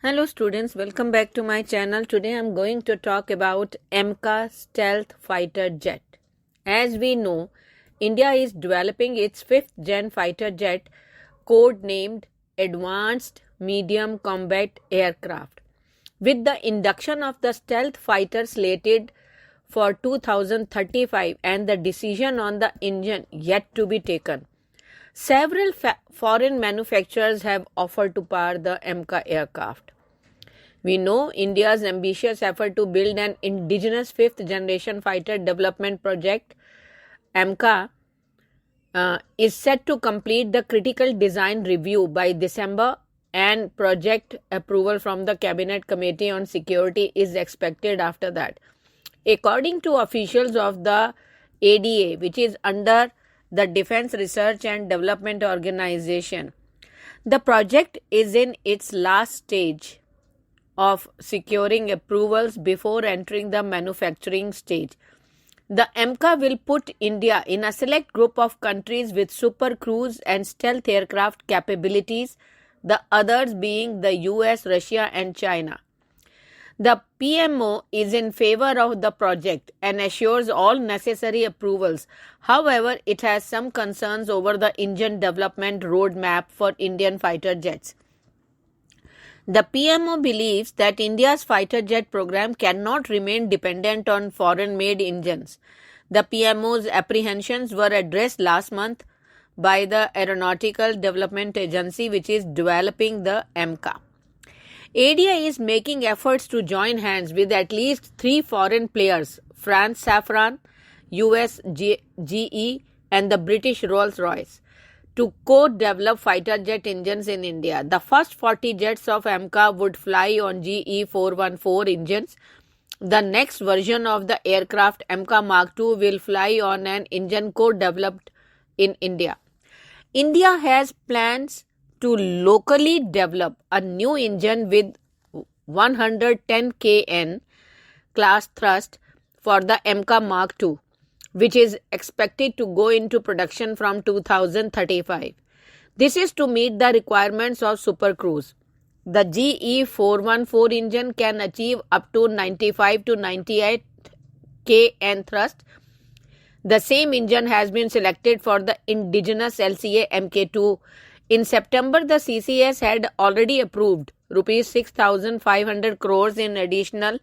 Hello students, welcome back to my channel. Today I am going to talk about AMCA stealth fighter jet. As we know, India is developing its 5th gen fighter jet codenamed Advanced Medium Combat Aircraft. With the induction of the stealth fighter slated for 2035 and the decision on the engine yet to be taken, several foreign manufacturers have offered to power the AMCA aircraft. We know India's ambitious effort to build an indigenous 5th generation fighter development project, AMCA, is set to complete the critical design review by December, and project approval from the Cabinet Committee on Security is expected after that. According to officials of the ADA, which is under the Defense Research and Development Organization, the project is in its last stage of securing approvals before entering the manufacturing stage. The AMCA will put India in a select group of countries with super cruise and stealth aircraft capabilities, the others being the US, Russia and China. The PMO is in favor of the project and assures all necessary approvals. However, it has some concerns over the engine development roadmap for Indian fighter jets. The PMO believes that India's fighter jet program cannot remain dependent on foreign-made engines. The PMO's apprehensions were addressed last month by the Aeronautical Development Agency, which is developing the AMCA. ADA is making efforts to join hands with at least 3 foreign players, France Safran, US GE and the British Rolls-Royce, to co-develop fighter jet engines in India. The first 40 jets of AMCA would fly on GE 414 engines. The next version of the aircraft, AMCA Mark II, will fly on an engine co-developed in India. India has plans to locally develop a new engine with 110 kN class thrust for the AMCA Mark II, which is expected to go into production from 2035. This is to meet the requirements of Super Cruise. The GE 414 engine can achieve up to 95 to 98 kN thrust. The same engine has been selected for the indigenous LCA MK2. In September, the CCS had already approved Rs 6,500 crores in additional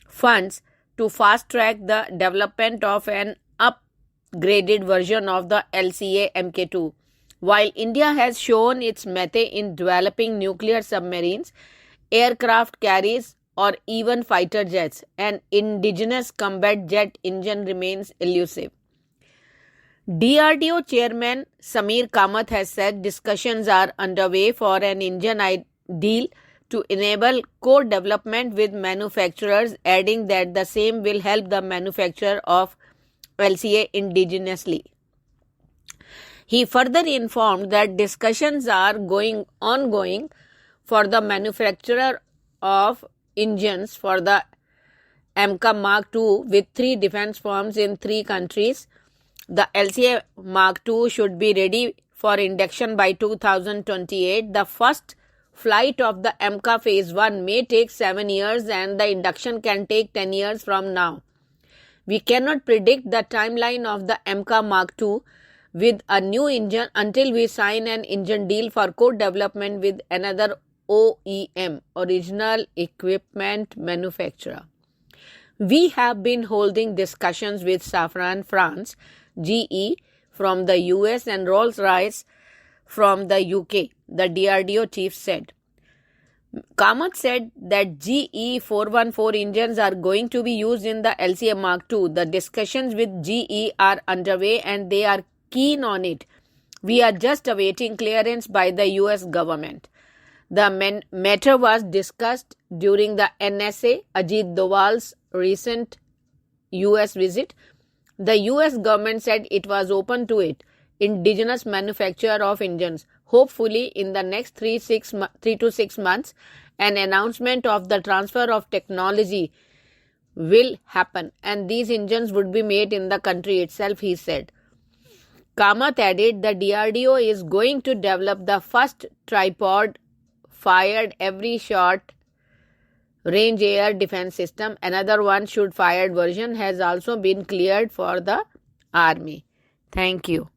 funds to fast-track the development of an upgraded version of the LCA MK2. While India has shown its method in developing nuclear submarines, aircraft carriers or even fighter jets, an indigenous combat jet engine remains elusive. DRDO Chairman Samir Kamath has said discussions are underway for an engine deal to enable co-development with manufacturers, adding that the same will help the manufacture of LCA indigenously. He further informed that discussions are ongoing for the manufacturer of engines for the AMCA Mark II with 3 defense firms in 3 countries. The LCA Mark II should be ready for induction by 2028. The first flight of the AMCA Phase 1 may take 7 years and the induction can take 10 years from now. We cannot predict the timeline of the AMCA Mark II with a new engine until we sign an engine deal for co-development with another OEM, original equipment manufacturer. We have been holding discussions with Safran France, GE from the US and Rolls-Royce from the UK, the DRDO chief said. Kamath said that GE 414 engines are going to be used in the LCA Mark II. The discussions with GE are underway and they are keen on it. We are just awaiting clearance by the US government. The matter was discussed during the NSA, Ajit Doval's recent US visit. The US government said it was open to it, indigenous manufacture of engines. Hopefully, in the next 3 to 6 months, an announcement of the transfer of technology will happen and these engines would be made in the country itself, he said. Kamath added the DRDO is going to develop the first tripod fired every short range air defense system. Another one shoot fired version has also been cleared for the army. Thank you.